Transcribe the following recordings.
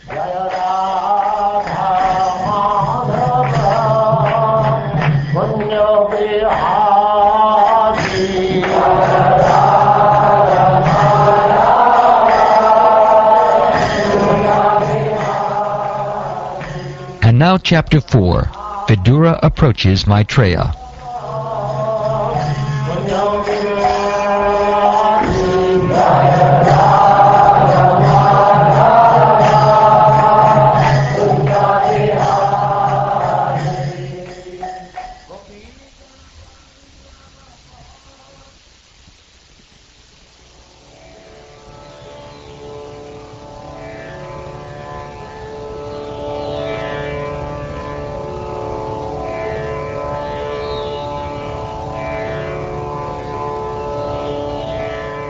And now Chapter 4. Vidura approaches Maitreya.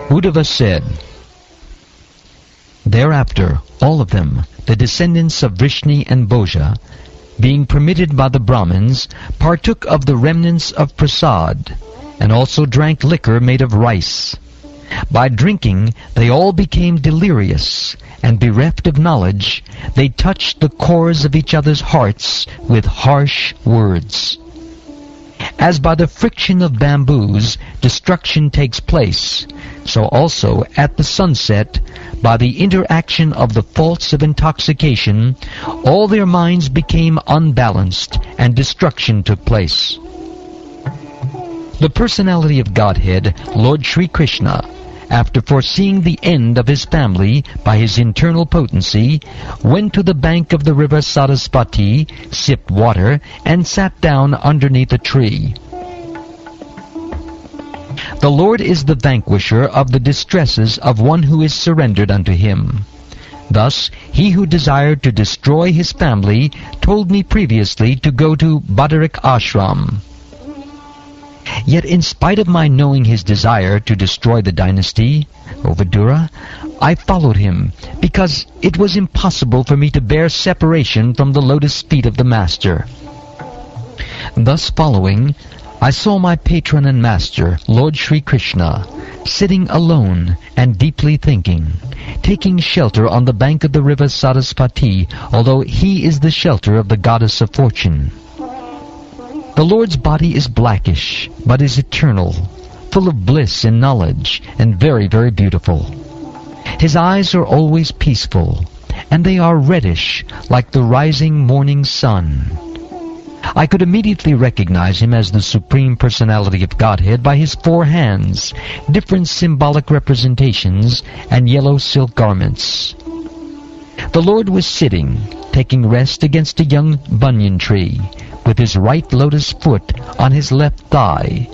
Uddhava said, "Thereafter, all of them, the descendants of Vrishni and Bhoja, being permitted by the Brahmins, partook of the remnants of prasad, and also drank liquor made of rice. By drinking, they all became delirious, and bereft of knowledge, they touched the cores of each other's hearts with harsh words. As by the friction of bamboos destruction takes place, so also at the sunset, by the interaction of the faults of intoxication, all their minds became unbalanced, and destruction took place." The personality of Godhead, Lord Sri Krishna, after foreseeing the end of his family by his internal potency, went to the bank of the river Sarasvati, sipped water, and sat down underneath a tree. The Lord is the vanquisher of the distresses of one who is surrendered unto him. Thus, he who desired to destroy his family told me previously to go to Badarik Ashram. Yet in spite of my knowing his desire to destroy the dynasty, O Vidura, I followed him, because it was impossible for me to bear separation from the lotus feet of the Master. Thus following, I saw my patron and master, Lord Sri Krishna, sitting alone and deeply thinking, taking shelter on the bank of the river Sarasvati, although he is the shelter of the goddess of fortune. The Lord's body is blackish, but is eternal, full of bliss and knowledge, and very, very beautiful. His eyes are always peaceful, and they are reddish, like the rising morning sun. I could immediately recognize him as the Supreme Personality of Godhead by his 4 hands, different symbolic representations, and yellow silk garments. The Lord was sitting, taking rest against a young banyan tree, with his right lotus foot on his left thigh.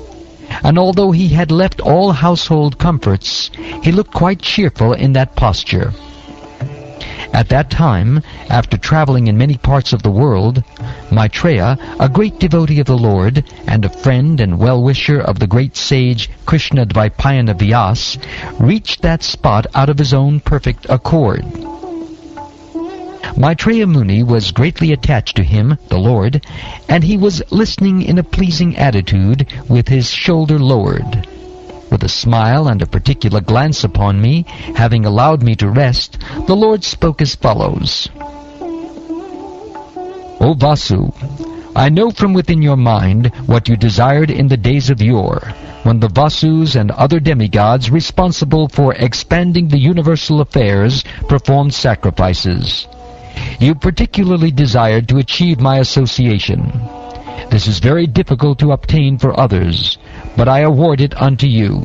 And although he had left all household comforts, he looked quite cheerful in that posture. At that time, after traveling in many parts of the world, Maitreya, a great devotee of the Lord, and a friend and well-wisher of the great sage Krishna-Dvaipayana Vyas, reached that spot out of his own perfect accord. Maitreya Muni was greatly attached to him, the Lord, and he was listening in a pleasing attitude with his shoulder lowered. With a smile and a particular glance upon me, having allowed me to rest, the Lord spoke as follows. "O Vasu, I know from within your mind what you desired in the days of yore, when the Vasus and other demigods responsible for expanding the universal affairs performed sacrifices. You particularly desired to achieve my association. This is very difficult to obtain for others, but I award it unto you.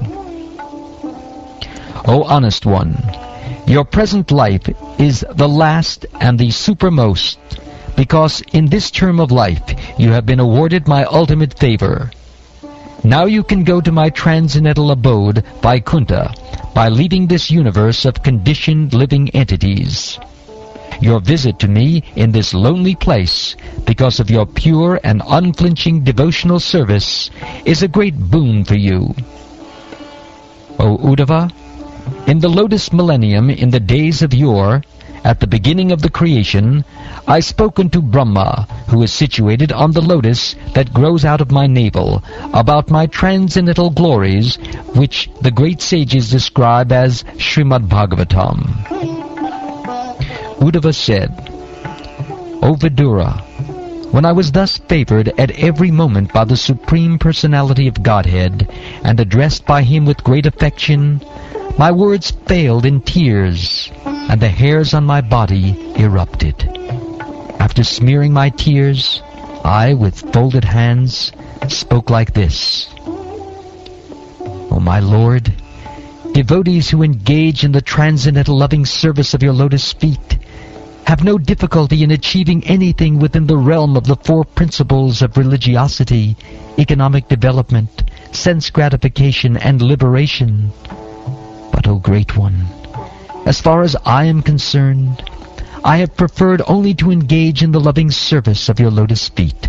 O honest one, your present life is the last and the supermost, because in this term of life you have been awarded my ultimate favor. Now you can go to my transcendental abode, Vaikuntha, by leaving this universe of conditioned living entities. Your visit to me in this lonely place, because of your pure and unflinching devotional service, is a great boon for you. O Uddhava, in the lotus millennium in the days of yore, at the beginning of the creation, I spoke unto Brahma, who is situated on the lotus that grows out of my navel, about my transcendental glories, which the great sages describe as Srimad-Bhāgavatam. Uddhava said, O Vidura, when I was thus favored at every moment by the Supreme Personality of Godhead, and addressed by him with great affection, my words failed in tears, and the hairs on my body erupted. After smearing my tears, I, with folded hands, spoke like this. O my Lord, devotees who engage in the transcendental loving service of your lotus feet have no difficulty in achieving anything within the realm of the four principles of religiosity, economic development, sense gratification, and liberation. But, O Great One, as far as I am concerned, I have preferred only to engage in the loving service of your lotus feet.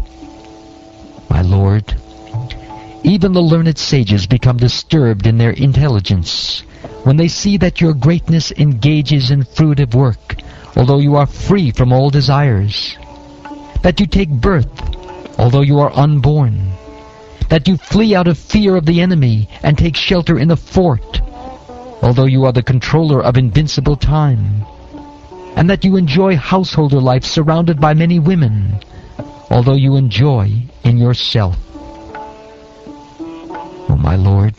My Lord, even the learned sages become disturbed in their intelligence when they see that your greatness engages in fruitive work, although you are free from all desires, that you take birth, although you are unborn, that you flee out of fear of the enemy and take shelter in a fort, although you are the controller of invincible time, and that you enjoy householder life surrounded by many women, although you enjoy in yourself. O my Lord,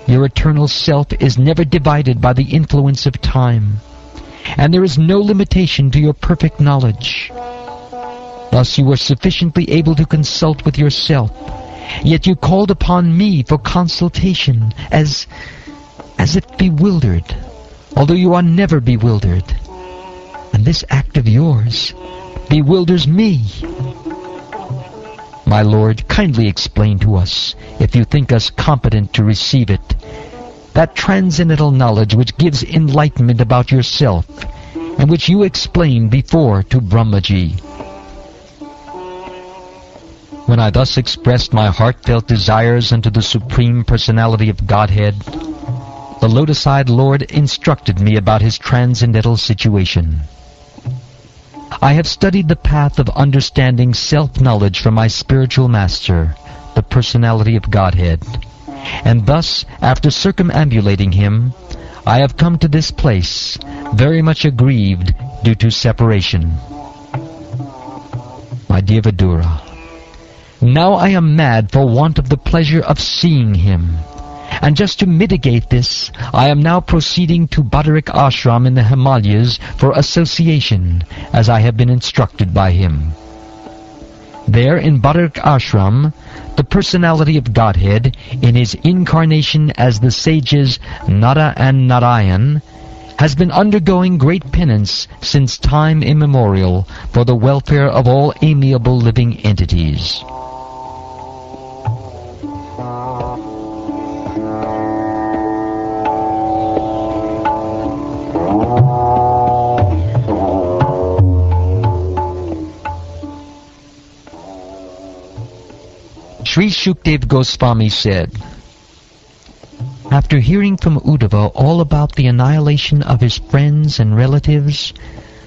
your eternal self is never divided by the influence of time, and there is no limitation to your perfect knowledge. Thus you were sufficiently able to consult with yourself, yet you called upon me for consultation as if bewildered, although you are never bewildered. And this act of yours bewilders me. My Lord, kindly explain to us, if you think us competent to receive it, that transcendental knowledge which gives enlightenment about yourself, and which you explained before to Brahmaji. When I thus expressed my heartfelt desires unto the Supreme Personality of Godhead, the lotus-eyed Lord instructed me about his transcendental situation. I have studied the path of understanding self-knowledge from my spiritual master, the Personality of Godhead, and thus, after circumambulating him, I have come to this place, very much aggrieved due to separation. My dear Vidura, now I am mad for want of the pleasure of seeing him, and just to mitigate this, I am now proceeding to Badarik Ashram in the Himalayas for association, as I have been instructed by him. There in Badarik Ashram, the Personality of Godhead, in his incarnation as the sages Nara and Narayan, has been undergoing great penance since time immemorial for the welfare of all amiable living entities. Sri Shukdev Goswami said, after hearing from Uddhava all about the annihilation of his friends and relatives,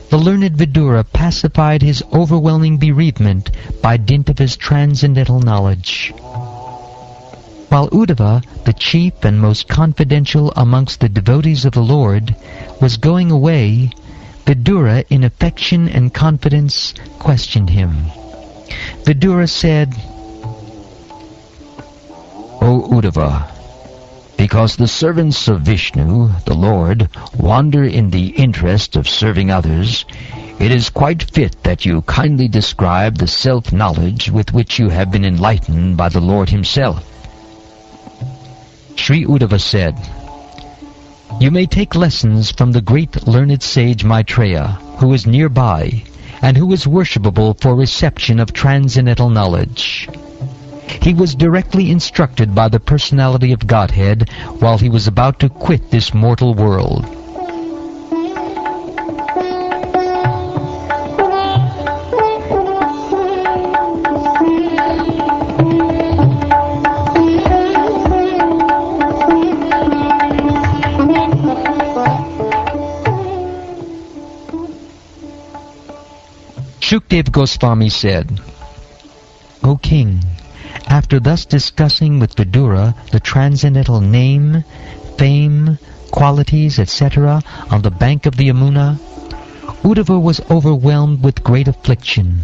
the learned Vidura pacified his overwhelming bereavement by dint of his transcendental knowledge. While Uddhava, the chief and most confidential amongst the devotees of the Lord, was going away, Vidura, in affection and confidence, questioned him. Vidura said, O Uddhava, because the servants of Vishnu, the Lord, wander in the interest of serving others, it is quite fit that you kindly describe the self-knowledge with which you have been enlightened by the Lord himself. Sri Uddhava said, you may take lessons from the great learned sage Maitreya, who is nearby, and who is worshipable for reception of transcendental knowledge. He was directly instructed by the Personality of Godhead while he was about to quit this mortal world. Shukdev Goswami said, O King, after thus discussing with Vidura the transcendental name, fame, qualities, etc. on the bank of the Yamuna, Uddhava was overwhelmed with great affliction.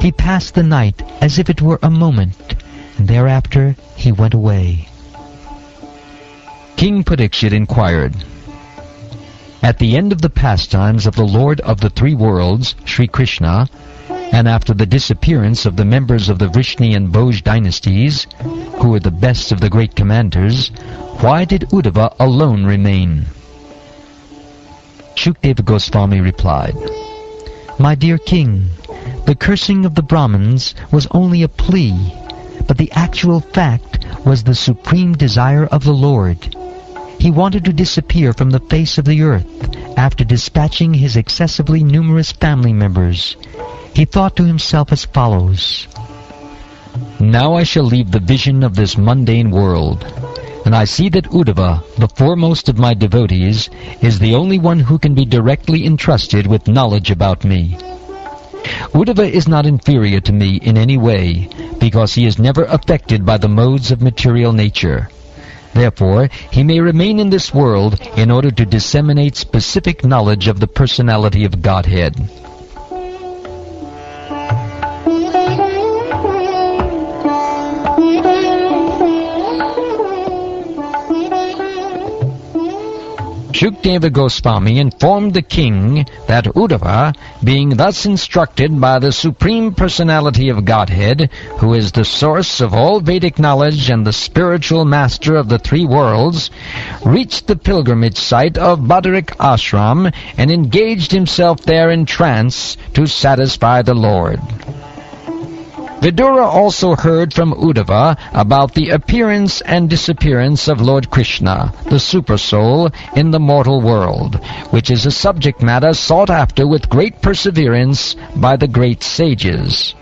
He passed the night as if it were a moment, and thereafter he went away. King Parikshit inquired, "At the end of the pastimes of the Lord of the Three Worlds, Sri Krishna, and after the disappearance of the members of the Vrishni and Bhoj dynasties, who were the best of the great commanders, why did Uddhava alone remain?" Shukdeva Goswami replied, "My dear king, the cursing of the Brahmins was only a plea, but the actual fact was the supreme desire of the Lord. He wanted to disappear from the face of the earth after dispatching his excessively numerous family members. He thought to himself as follows: 'Now I shall leave the vision of this mundane world, and I see that Uddhava, the foremost of my devotees, is the only one who can be directly entrusted with knowledge about me. Uddhava is not inferior to me in any way, because he is never affected by the modes of material nature. Therefore, he may remain in this world in order to disseminate specific knowledge of the personality of Godhead.'" Shukdeva Goswami informed the king that Uddhava, being thus instructed by the Supreme Personality of Godhead, who is the source of all Vedic knowledge and the spiritual master of the three worlds, reached the pilgrimage site of Badarik Ashram and engaged himself there in trance to satisfy the Lord. Vidura also heard from Uddhava about the appearance and disappearance of Lord Krishna, the Supersoul, in the mortal world, which is a subject matter sought after with great perseverance by the great sages.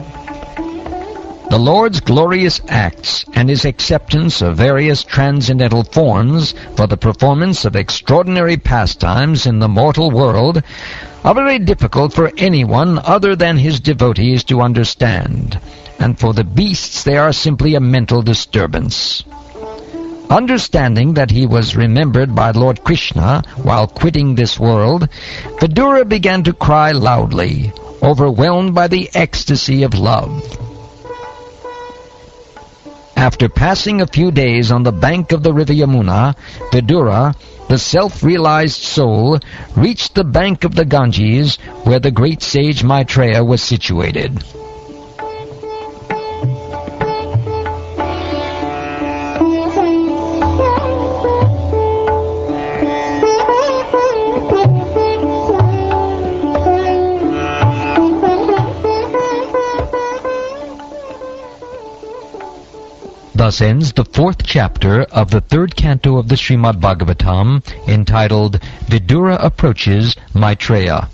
The Lord's glorious acts and his acceptance of various transcendental forms for the performance of extraordinary pastimes in the mortal world are very difficult for anyone other than his devotees to understand, and for the beasts they are simply a mental disturbance. Understanding that he was remembered by Lord Krishna while quitting this world, Vidura began to cry loudly, overwhelmed by the ecstasy of love. After passing a few days on the bank of the river Yamuna, Vidura, the self-realized soul, reached the bank of the Ganges, where the great sage Maitreya was situated. Thus ends the 4th chapter of the 3rd canto of the Srimad-Bhagavatam, entitled Vidura Approaches Maitreya.